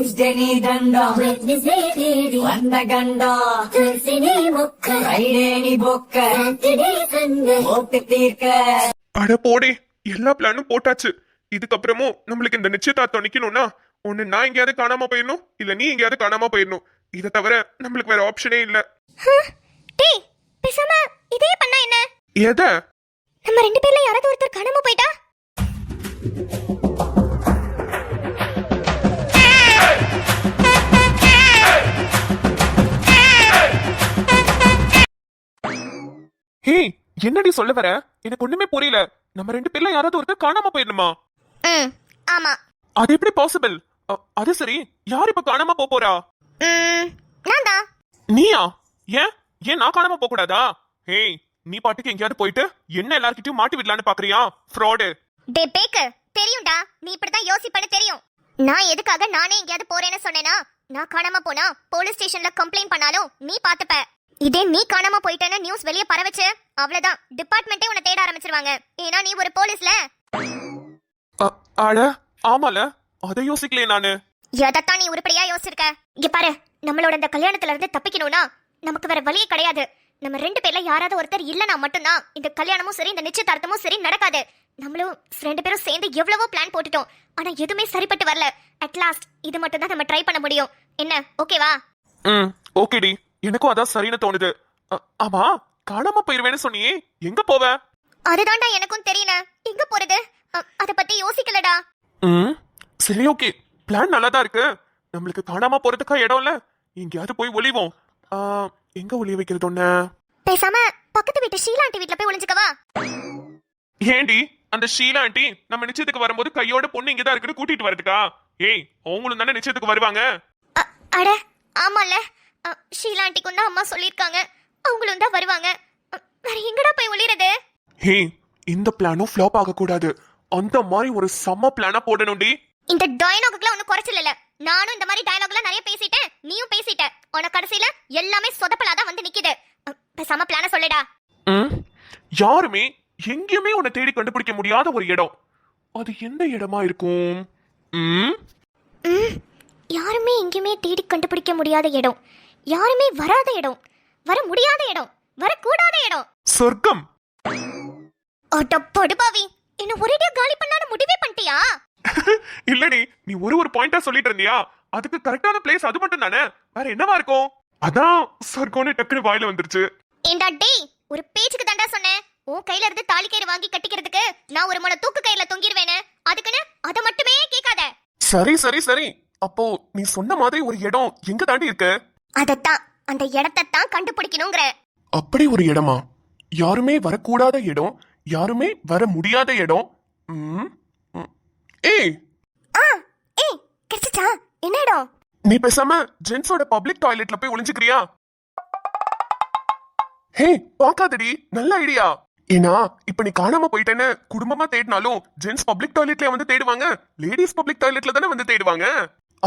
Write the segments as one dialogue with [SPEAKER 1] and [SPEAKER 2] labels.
[SPEAKER 1] Tuesday dandam, Wednesday வந்த கண்டம், Thursday முக்க, Friday பொக்க, Saturday சண்டை போட்டு தீர்க்க.
[SPEAKER 2] அட போடே, எல்லா பிளானும் போட்டாச்சு. இதுக்கப்புறமும் நம்மளுக்கு இந்த நிச்சயதார்த்தம் நிக்கணும்னா ஒண்ணு நான் எங்கேயாவது காணாம போயிடணும், இல்ல நீ எங்கேயாவது காணாம போயிடணும். இதை தவிர நம்மளுக்கு வேற ஆப்ஷனே இல்ல.
[SPEAKER 3] டேய் பேசாம இதே பண்ணா என்ன?
[SPEAKER 2] எத?
[SPEAKER 3] நம்ம ரெண்டு பேர்ல யாராவது ஒருத்தர் காணாம போயிட்டா?
[SPEAKER 2] ஹே, என்னடி சொல்ல வர? எனக்கு ஒண்ணுமே புரியல. நம்ம ரெண்டு பேர்ல யாராவது ஒருத்தர் காணாம போயிடணுமா?
[SPEAKER 3] ஆமா.
[SPEAKER 2] அது எப்படி பாசிபிள்? அது சரி, யார் இப்ப காணாம போறா?
[SPEAKER 3] நான் தான்.
[SPEAKER 2] நீயா? ஏன் நான் காணாம போக கூடாதா? ஹே, நீ பாட்டுக்கு எங்கேயாவது போயிட்டு என்ன எல்லார்கிட்டயும் மாட்டி விடலான்னு பாக்குறியா? ஃப்ராடு.
[SPEAKER 3] டே பேக்கு, தெரியும்டா நீ இப்படிதான் யோசிப்பேன்னு தெரியும். நான் எதுக்காக நானே எங்கேயாவது போறேன்னு சொன்னேனா, நான் காணாம போனா போலீஸ் ஸ்டேஷன்ல கம்ப்ளைண்ட் பண்ணாலும் நீ பாத்துப்ப. இதே நீ காணாம போயிட்டேன்னு நியூஸ் வெளியே பரவச்சு, அவ்வளவுதான், டிபார்ட்மெண்டே உன்னை தேட ஆரம்பிச்சிருவாங்க. ஏன்னா நீ ஒரு போலீஸ்ல.
[SPEAKER 2] அட ஆமால, அதை யோசிக்கலையே நானு.
[SPEAKER 3] எதத்தான் நீ உருப்படியா யோசிச்சிருக்க? இங்க பாரு, நம்மளோட இந்த கல்யாணத்துல இருந்து தப்பிக்கணும்னா நமக்கு வேற வழியே கிடையாது. நம்ம ரெண்டு பேர்ல யாராவது ஒருத்தர் இல்லனா மட்டும்தான் இந்த கல்யாணமும் சரி இந்த நிச்சயதார்த்தமும் சரி நடக்காது. நம்மளும் ரெண்டு பேரும் சேர்ந்து எவ்வளவோ பிளான் போட்டுட்டோம், ஆனா எதுவுமே சரிப்பட்டு வரல. அட் லாஸ்ட் இது மட்டும் தான் நம்ம ட்ரை பண்ண முடியும். என்ன, ஓகேவா?
[SPEAKER 2] ஓகேடி, எனக்கும் அதான் சரின்னு தோணுது. ஆமா, காணாம போயிருவேன்னு சொன்னியே, எங்க போவ?
[SPEAKER 3] அதுதான்டா எனக்கும் தெரியல, எங்க போறது அத பத்தி யோசிக்கலடா.
[SPEAKER 2] சரி ஓகே, பிளான் நல்லா தான் இருக்கு. நம்மளுக்கு காணாம போறதுக்கா இடம் இல்ல, எங்கேயாவது போய் ஒளிவோம். எங்க ஒளிய வைக்கிறது? ஒண்ணு
[SPEAKER 3] பேசாம பக்கத்து வீட்டு ஷீலா ஆண்டி வீட்ல போய் ஒளிஞ்சுக்கவா?
[SPEAKER 2] ஏண்டி, அந்த ஷீலா ஆண்டி நம்ம நிச்சயத்துக்கு வரும்போது கையோட பொண்ணு இங்கதான் இருக்குன்னு கூட்டிட்டு வரதுக்கா? ஏய், அவங்களும் தானே நிச்சயத்துக்கு வருவாங்க.
[SPEAKER 3] அட ஆமால, ஷீலா ஆண்டிக்கும் தான் அம்மா சொல்லிருக்காங்க, அவங்களும் தான் வருவாங்க. வேற எங்கடா போய் ஒளிறது?
[SPEAKER 2] ஹே, இந்த பிளானும் ஃப்ளாப் ஆக கூடாது. அந்த மாதிரி ஒரு செம்ம பிளானா போடணும்டி.
[SPEAKER 3] இந்த டயலாகுக்குலாம் ஒன்னும் குறைச்சல் இல்ல. நானும் இந்த மாதிரி டயலாக்லாம் நிறைய பேசிட்டேன், நீயும் பேசிட்ட. ஆனா கடைசியில எல்லாமே சொதப்பலாதான் வந்து நிக்குது. பேசாம பிளான சொல்லுடா.
[SPEAKER 2] யாருமே எங்கேயுமே உன்னை தேடி கண்டுபிடிக்க முடியாத ஒரு இடம், அது எந்த இடமா இருக்கும்?
[SPEAKER 3] யாருமே எங்கேயுமே தேடி கண்டுபிடிக்க முடியாத இடம், யாருமே வராத இடம், வர முடியாத இடம், வரக்கூடாத இடம்.
[SPEAKER 2] சொர்க்கம்.
[SPEAKER 3] அட படுபாவி, என்ன ஒரேடியா காலி பண்ணலாம்னு முடிவே பண்ணிட்டியா?
[SPEAKER 2] இல்லடி, நீ ஒரு பாயிண்டா சொல்லிட்டு இருந்தியா, அதுக்கு கரெக்டான பிளேஸ் அது மட்டும் தானே, வேற என்னவா இருக்கும்? அதான் சொர்க்கம்னு டக்குனு வாயில வந்துருச்சு.
[SPEAKER 3] ஏண்டா டேய், ஒரு பேச்சுக்கு தாண்டா சொன்னேன். உன் கையில இருந்து தாலி கயிறு வாங்கி கட்டிக்கிறதுக்கு நான் ஒரு முளை தூக்கு கயிறுல தொங்கிடுவேனே, அதுக்குன்னு அத மட்டுமே கேட்காத.
[SPEAKER 2] சரி சரி சரி, அப்போ நீ சொன்ன மாதிரி ஒரு இடம் எங்க தாண்டி இருக்கு?
[SPEAKER 3] அதத்தான், அந்த இடத்தை தான் கண்டுபிடிக்கணும்ங்கற.
[SPEAKER 2] அப்படி ஒரு இடமா? யாருமே வரக்கூடாத இடம், யாருமே வர முடியாத இடம். ஏய்
[SPEAKER 3] ஏய், கிடைச்சா? என்ன இடம்?
[SPEAKER 2] நீ பேசாம ஜென்ஸோட பப்ளிக் டாய்லெட்ல போய் ஒளிஞ்சுக்கிறியா? ஹே, பாக்காதடி, நல்ல ஐடியா. ஏன்னா இப்ப நீ காணாம போயிட்டேன்னு குடும்பமா தேடினாலும் ஜென்ஸ் பப்ளிக் டாய்லெட்ல வந்து தேடுவாங்க, லேடிஸ் பப்ளிக் டாய்லெட்ல தானே வந்து தேடுவாங்க.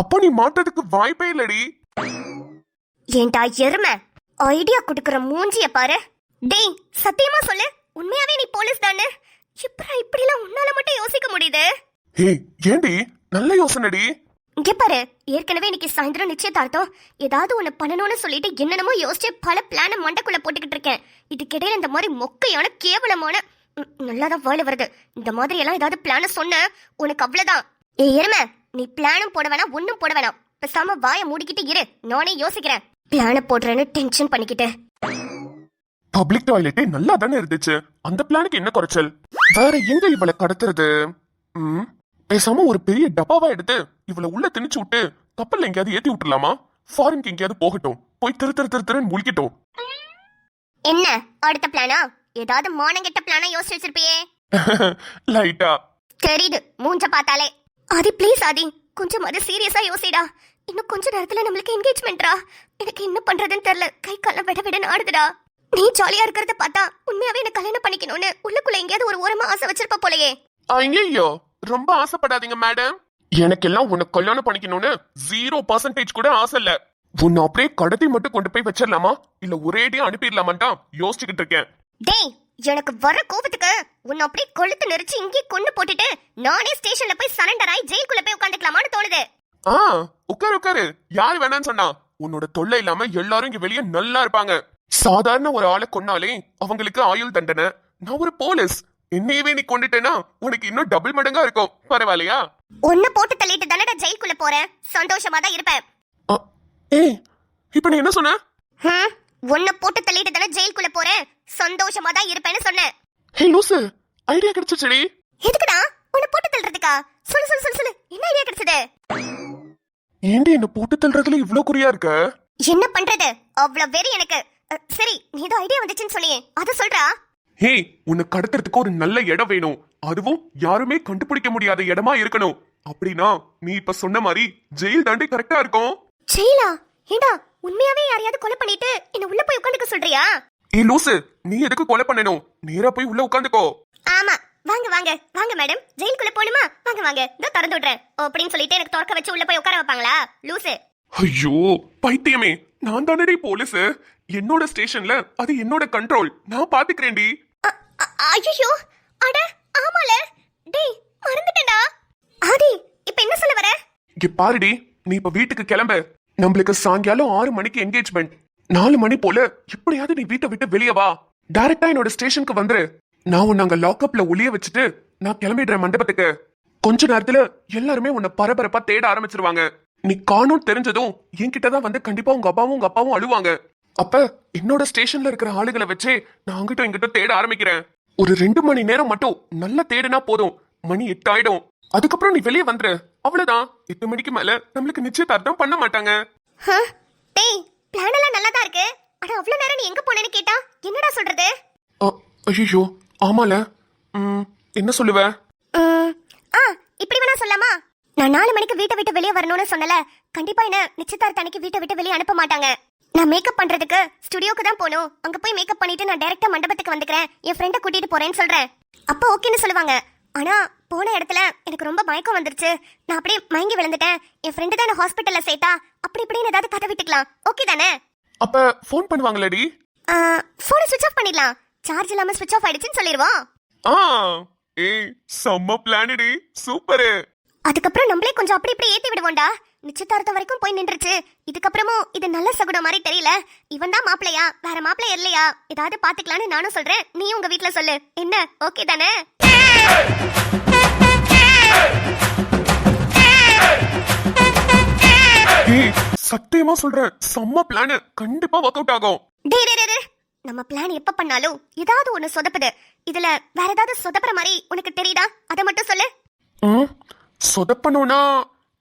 [SPEAKER 2] அப்போ நீ மாட்டதுக்கு வாய்ப்பே இல்லடி.
[SPEAKER 3] ஏண்டா எருமை, ஐடியா குடுக்குற மூஞ்சிய பாரு. டேய் சத்தியமா சொல்லு, உண்மையாவே நீ போலீஸ் தானே? இப்படிலாம் உன்னால மட்டும் யோசிக்க முடியுது?
[SPEAKER 2] ஹே, ஏண்டி, நல்ல யோசனைடி.
[SPEAKER 3] இங்க பாரு, ஏற்கனவே இன்னைக்கு சாயந்தரம் நிச்சயதார்த்தம், ஏதாவது ஒண்ணு பண்ணணும்னு சொல்லிட்டு என்னென்னமோ யோசிச்சு பல பிளான மண்டைக்குள்ள போட்டுக்கிட்டு இருக்கேன். இதுக்கிடையில இந்த மாதிரி மொக்கையான கேவலமான நல்லாதான் வாழ வருது. இந்த மாதிரி எல்லாம் ஏதாவது பிளான சொன்ன உனக்கு அவ்வளவுதான். ஏ எருமை, நீ பிளானும் போட வேணாம், ஒன்னும் போட வேணாம். பேசாம வாயை மூடிக்கிட்டு இரு, நானே யோசிக்கிறேன். பிளான போடுறேன்னு டென்ஷன் பண்ணிக்கிட்டு.
[SPEAKER 2] பப்ளிக் டாய்லெட்டே நல்லா தானே இருந்துச்சு, அந்த பிளானுக்கு என்ன குறைச்சல்? வேற எங்க இவளை கடத்துறது? பேசாம ஒரு பெரிய டப்பாவா எடுத்து இவளை உள்ள திணிச்சு விட்டு கப்பல்ல எங்கேயாவது ஏத்தி விட்டுலாமா? ஃபாரின்க்கு எங்கேயாவது போகட்டும், போய் திருன்னு முழிக்கட்டும்.
[SPEAKER 3] என்ன அடுத்த பிளானா? ஏதாவது மானங்கெட்ட பிளானா யோசிச்சு வச்சிருப்பியே?
[SPEAKER 2] லைட்டா
[SPEAKER 3] தெரியுது மூஞ்ச பார்த்தாலே. ஆதி ப்ளீஸ் ஆதி, கொஞ்சம் அது சீரியஸா யோசிடா. இன்னும் கொஞ்ச நேரத்துல நம்மளுக்கு என்கேஜ்மெண்ட்ரா. எனக்கு என்ன பண்றதுன்னு தெரியல, கை காலம் விட ஆடுதுடா. நீ ஜாலியா இருக்கிறத பார்த்தா உண்மையாவே என்ன கல்யாணம் பண்ணிக்கணும்னு உள்ளுக்குள்ள எங்கேயாவது ஒரு ஓரமா ஆசை வச்சிருப்ப போலயே.
[SPEAKER 2] ஐயோ, ரொம்ப ஆசைப்படாதீங்க மேடம். எனக்கெல்லாம் உன்னை கல்யாணம் பண்ணிக்கணும்னு 0% கூட ஆசை இல்ல. உன்னை அப்படியே கடத்தி மட்டும் கொண்டு போய் வச்சிடலாமா, இல்ல ஒரேடியா அனுப்பிடலாமான்டா யோசிச்சுக்கிட்டு இருக்கேன்.
[SPEAKER 3] டேய், எனக்கு வர கோபத்துக்கு உன்னை அப்படியே கொளுத்து நெரிச்சு இங்கே கொண்டு போட்டுட்டு நானே ஸ்டேஷன்ல போய் சரண்டர் ஆகி ஜெயிலுக்குள்ள போய் உட்காந்துக்கலாமான்னு தோணுது.
[SPEAKER 2] ஆ உட்காரு உட்காரு. யார் வேணான்னு சொன்னா? உன்னோட தொல்லை இல்லாம எல்லாரும் இங்க வெளியே நல்லா இருப்பாங்க. சாதாரண ஒரு ஆளை கொன்னாலே அவங்களுக்கு ஆயுள் தண்டனை. நான் ஒரு போலீஸ். என்னையவே நீ கொண்டுட்டேன்னா உனக்கு இன்னும் டபுள் மடங்கா இருக்கும். பரவாயில்லையா?
[SPEAKER 3] ஒன்னு போட்டு தள்ளிட்டு தானே ஜெயிலுக்குள்ள போறேன். சந்தோஷமா தான் இருப்பேன்.
[SPEAKER 2] அ, ஏய் இப்ப நீ என்ன சொன்ன?
[SPEAKER 3] ஒன்னு போட்டு தள்ளிட்டு தானே ஜெயிலுக்குள்ள போறேன். சந்தோஷமா தான் இருப்பேன்னு சொன்னேன்.
[SPEAKER 2] ஹே லூசு, ஐடியா கிடைச்சிச்சடி.
[SPEAKER 3] எதுக்குடா? உன்னை போட்டு தள்ளுறதுக்கா? சொல்லு சொல்லு சொல்லு சொல்லு. என்ன ஐடியா கிடைச்சது?
[SPEAKER 2] ஏண்டி என்ன போட்டு தள்ளுறதுல இவ்ளோ குறியா இருக்க?
[SPEAKER 3] என்ன பண்றது? அவ்வளவு வெறி எனக்கு. சரி, நீ ஏதோ ஐடியா வந்துச்சுன்னு சொல்லியே, அத சொல்றா.
[SPEAKER 2] ஹே, உன்னை கடத்துறதுக்கு ஒரு நல்ல இடம் வேணும். அதுவும் யாருமே கண்டுபிடிக்க முடியாத இடமா இருக்கணும். அப்படின்னா நீ இப்ப சொன்ன மாதிரி ஜெயில் தாண்டி கரெக்டா இருக்கும்.
[SPEAKER 3] ஜெயிலா? ஏண்டா, உண்மையாவே யாரையாவது கொலை பண்ணிட்டு என்ன உள்ள போய் உட்காந்துக்க சொல்றியா?
[SPEAKER 2] ஏ லூசு, நீ எதுக்கு கொலை பண்ணணும்? நேரா போய் உள்ள உட்காந்துக்கோ.
[SPEAKER 3] ஆமா, வாங்க வாங்க வாங்க மேடம், ஜெயிலுக்குள்ள போணுமா? வாங்க வாங்க, இதோ திறந்து விடுறேன் அப்படின்னு சொல்லிட்டு எனக்கு திறக்க வச்சு உள்ள போய் உட்கார வைப்பாங்களா? லூசு.
[SPEAKER 2] ஐயோ பைத்தியமே, நான் தானடி போலீஸ். என்னோட ஸ்டேஷன்ல அது என்னோட கண்ட்ரோல். நான் பாத்துக்கிறேன்டி.
[SPEAKER 3] ஐயோ, அட ஆமால. டேய், மறந்துட்டேன்டா. ஆதி, இப்போ என்ன சொல்ல வர?
[SPEAKER 2] இங்க பாருடி, நீ இப்ப வீட்டுக்கு கிளம்பு. நம்மளுக்கு சாயங்காலம் 6 மணிக்கு என்கேஜ்மெண்ட். 4 மணி போல எப்படியாவது நீ வீட்டை விட்டு வெளியே வா. டைரக்டா என்னோட ஸ்டேஷனுக்கு வந்துரு. நான் உன்னை அங்க லாக்அப்ல ஒளிய வச்சுட்டு நான் கிளம்பிடுறேன் மண்டபத்துக்கு. கொஞ்ச நேரத்துல எல்லாருமே உன்னை பரபரப்பா தேட ஆரம்பிச்சிருவாங்க. நீ காணும் தெரிஞ்சதும் என்கிட்டதான் வந்து கண்டிப்பா உங்க அப்பாவும் அழுவாங்க. அப்ப என்னோட ஸ்டேஷன்ல இருக்கிற ஆளுகளை வச்சே நான் அங்கிட்டும் இங்கிட்டும் தேட ஆரம்பிக்கிறேன். ஒரு 2 மணி நேரம் மட்டும் நல்லா தேடினா போதும். மணி 8 ஆயிடும். அதுக்கப்புறம் நீ வெளியே வந்துரு. அவ்வளவுதான். 8 மணிக்கு மேல நம்மளுக்கு நிச்சயதார்த்தம் பண்ண மாட்டாங்க.
[SPEAKER 3] டேய், பிளான் எல்லாம் நல்லா தான் இருக்கு. அட அவ்வளவு நேரம் நீ எங்க போனேன்னு கேட்டா என்னடா சொல்றது?
[SPEAKER 2] ஐயோ ஆமால. என்ன சொல்லுவ?
[SPEAKER 3] இப்படி வேணா சொல்லாமா? நான் 4 மணிக்கு வீட்டை விட்டு வெளியே வரணும்னு சொன்னல. கண்டிப்பா என்ன நிச்சயதார்த்த அன்னைக்கு வீட்டை விட்டு வெளியே அனுப்ப மாட்டாங்க. நான் மேக்கப் பண்றதுக்கு ஸ்டுடியோக்கு தான் போகணும். அங்க போய் மேக்கப் பண்ணிட்டு நான் டைரக்டா மண்டபத்துக்கு வந்துக்கிறேன். என் ஃப்ரெண்டை கூட்டிட்டு போறேன்னு சொல்றேன். அப்போ ஓகேன்னு சொல்லுவாங்க. ஆனா போன இடத்துல எனக்கு ரொம்ப மயக்கம் வந்துருச்சு. நான் அப்படியே மயங்கி விழுந்துட்டேன். என் ஃப்ரெண்டு தான் ஹாஸ்பிட்டல்ல சேர்த்தா. அப்படி இப்படின்னு ஏதாவது கதை விட்டுக்கலாம். ஓகே தானே?
[SPEAKER 2] அப்ப ஃபோன் பண்ணுவாங்களடி?
[SPEAKER 3] போனை ஸ்விட்ச் ஆஃப் பண்ணிடலாம். சார்ஜ் இல்லாம ஸ்விட்ச் ஆஃப் ஆயிடுச்சுன்னு சொல்லிடுவோம்.
[SPEAKER 2] ஏய் செம்ம பிளானடி, சூப்பர்.
[SPEAKER 3] அதுக்கப்புறம் நம்மளே கொஞ்சம் அப்படி இப்படி ஏத்தி விடுவோம்டா. நிச்சயதார்த்தம் வரைக்கும் போய் நின்றுச்சு. இதுக்கப்புறமும் இது நல்ல சகுனம் மாதிரி தெரியல. இவன் தான் மாப்பிளையா, வேற மாப்பிள்ளை இல்லையா? ஏதாவது பாத்துக்கலான்னு நானும் சொல்றேன். நீ உங்க வீட்டுல சொல்லு. என்ன, ஓகே தானே?
[SPEAKER 2] சத்தியமா சொல்றேன், செம்ம பிளான். கண்டிப்பா ஒர்க் அவுட் ஆகும்.
[SPEAKER 3] நம்ம பிளான் எப்ப பண்ணாலும் ஏதாவது ஒண்ணு சொதப்புது. இதுல வேற ஏதாவது சொதப்புற மாதிரி உனக்கு தெரியுதா? அத மட்டும் சொல்லு.
[SPEAKER 2] சொதப்பணும்னா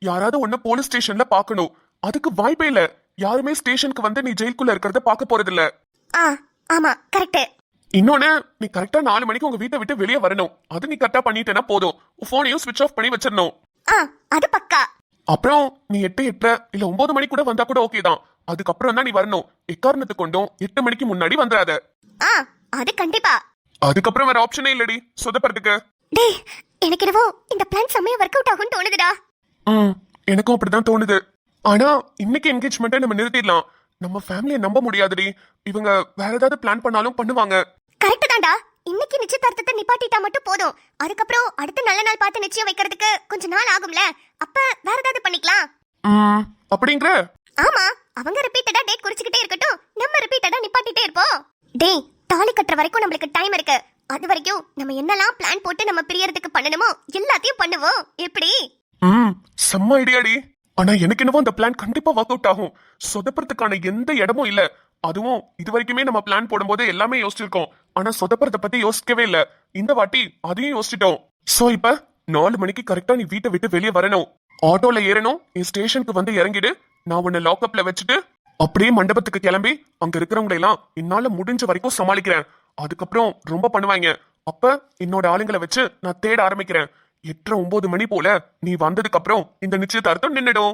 [SPEAKER 2] யாராவது ஒண்ணு போலீஸ் ஸ்டேஷன்ல பாக்கணும். அதுக்கு வாய்ப்பே இல்ல. யாருமே ஸ்டேஷனுக்கு வந்து நீ ஜெயிலுக்குள்ள இருக்கிறத பாக்க போறது இல்ல.
[SPEAKER 3] ஆமா, கரெக்ட்.
[SPEAKER 2] இன்னொன்னு, நீ கரெக்டா 4 மணிக்கு உங்க வீட்டை விட்டு வெளியே வரணும். அது நீ கரெக்டா பண்ணிட்டேன்னா போதும். போனையும் ஸ்விட்ச் ஆஃப் பண்ணி வச்சிடணும்.
[SPEAKER 3] அது பக்கா.
[SPEAKER 2] அப்புறம் நீ 8, 8 இல்ல 9 மணி கூட வந்தா கூட ஓகே தான். அதுக்கப்புறம் தான் நீ வரணும். எக்காரணத்து கொண்டும் 8 மணிக்கு முன்னாடி வந்துடாத.
[SPEAKER 3] அது கண்டிப்பா.
[SPEAKER 2] அதுக்கப்புறம் வேற ஆப்ஷனே இல்லடி சொதப்படுறதுக்கு.
[SPEAKER 3] டேய், எனக்கு என்னவோ இந்த பிளான் செம்மையா ஒர்க் அவுட் ஆகும்னு தோணுதுடா.
[SPEAKER 2] எனக்கும் அப்படிதான் தோணுது. ஆனா இன்னைக்கு என்கேஜ்மெண்ட்டை நம்ம நிறுத்திடலாம். நம்ம ஃபேமிலியை நம்ப முடியாதுடி. இவங்க வேற ஏதாவது பிளான் பண்ணாலும் பண்ணுவாங்க.
[SPEAKER 3] கரெக்ட் தான்டா. இன்னைக்கு நிச்சயதார்த்தத்தை நிப்பாட்டிட்டா மட்டும் போதும். அதுக்கப்புறம் அடுத்த நல்ல நாள் பார்த்து நிச்சயம் வைக்கிறதுக்கு கொஞ்ச நாள் ஆகும்ல. அப்ப வேற ஏதாவது பண்ணிக்கலாம்.
[SPEAKER 2] அப்படிங்கிற?
[SPEAKER 3] ஆமா, அவங்க ரிப்பீட்டடா டேட் குறிச்சுக்கிட்டே இருக்கட்டும். நம்ம ரிப்பீட்டடா நிப்பாட்டிட்டே இருப்போம். டேய், தாலி கட்டுற வரைக்கும் நம்மளுக்கு டைம் இருக்கு. அது வரைக்கும் நம்ம என்னெல்லாம் பிளான் போட்டு நம்ம பிரியறதுக்கு பண்ணணுமோ எல்லாத்தையும் பண்ணுவோம். எப்படி?
[SPEAKER 2] செம்ம ஐடியாடி. ஆனா எனக்கு என்னவோ அந்த பிளான் கண்டிப்பா ஒர்க் அவுட் ஆகும். சொதப்புறதுக்கான எந்த இடமும் இல்ல. அதுவும் இது வரைக்குமே நம்ம பிளான் போடும்போது எல்லாமே யோசிச்சிருக்கோம். ஆனா சொதப்புறத பத்தி யோசிக்கவே இல்ல. இந்த வாட்டி அதையும் யோசிச்சிட்டோம். சோ இப்ப 4 மணிக்கு கரெக்டா நீ வீட்டை விட்டு வெளியே வரணும். ஆட்டோல ஏறணும். என் ஸ்டேஷனுக்கு வந்து இறங்கிடு. நான் உன்னை லாக்அப்ல வச்சுட்டு அப்படியே மண்டபத்துக்கு கிளம்பி அங்க இருக்கிறவங்களை எல்லாம் என்னால முடிஞ்ச வரைக்கும் சமாளிக்கிறேன். அதுக்கப்புறம் ரொம்ப பண்ணுவாங்க. அப்ப என்னோட ஆளுங்களை வச்சு நான் தேட ஆரம்பிக்கிறேன். 8, 9 மணி போல நீ வந்ததுக்கு அப்புறம் இந்த நிச்சயதார்த்தம் நின்னுடும்.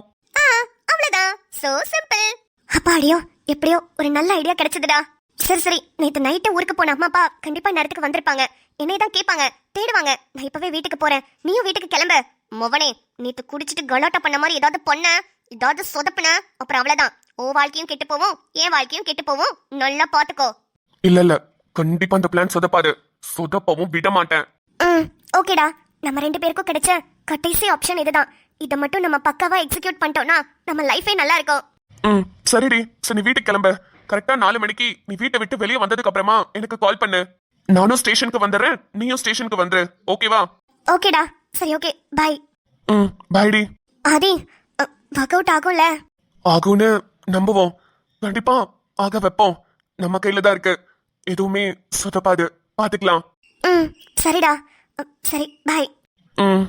[SPEAKER 3] அவ்வளவுதான். So simple. அப்பாடியோ, எப்படியோ ஒரு நல்ல ஐடியா கிடைச்சதுடா. சரி, நேத்து நைட்டு ஊருக்கு போன அம்மா அப்பா கண்டிப்பா நேரத்துக்கு வந்திருப்பாங்க. என்னையதான் கேட்பாங்க, தேடுவாங்க. நான் இப்பவே வீட்டுக்கு போறேன். நீயும் வீட்டுக்கு கிளம்பு. மொவனே, நேத்து குடிச்சிட்டு கலாட்டா பண்ண மாதிரி ஏதாவது பண்ண, ஏதாவது சொதப்புன, அப்புறம் அவ்வளவுதான். ஓ வாழ்க்கையும் கெட்டு போவோம், என் வாழ்க்கையும் கெட்டு போவோம். நல்லா பாத்துக்கோ.
[SPEAKER 2] இல்ல, கண்டிப்பா அந்த பிளான் சொதப்பாது. சொதப்பவும் விட மாட்டேன்.
[SPEAKER 3] ஓகேடா. நம்ம 2 பேருக்கும் கிடைச்ச கடைசி ஆப்ஷன் இதுதான். இதை மட்டும் நம்ம பக்காவா எக்ஸிக்யூட் பண்ணிட்டோம்னா நம்ம லைஃபே நல்லா இருக்கும்.
[SPEAKER 2] ம் சரிடி. சரி நீ வீட்டுக்கு கிளம்பு. கரெக்டா 4 மணிக்கு நீ வீட்டை விட்டு வெளியே வந்ததுக்கு அப்புறமா எனக்கு கால் பண்ணு. நானும் ஸ்டேஷனுக்கு வந்துடுறேன், நீயும் ஸ்டேஷனுக்கு வந்துரு. ஓகேவா?
[SPEAKER 3] ஓகேடா. சரி ஓகே பை.
[SPEAKER 2] ம் பாய்டி.
[SPEAKER 3] ஆதி ஒர்க் அவுட் ஆகும்ல?
[SPEAKER 2] ஆகும்னு நம்புவோம். கண்டிப்பா ஆக வைப்போம். நம்ம கையில தான் இருக்கு. எதுவுமே சொதப்பாது. பாத்துக்கலாம்.
[SPEAKER 3] ம் சரிடா. சரி பை.
[SPEAKER 2] ம்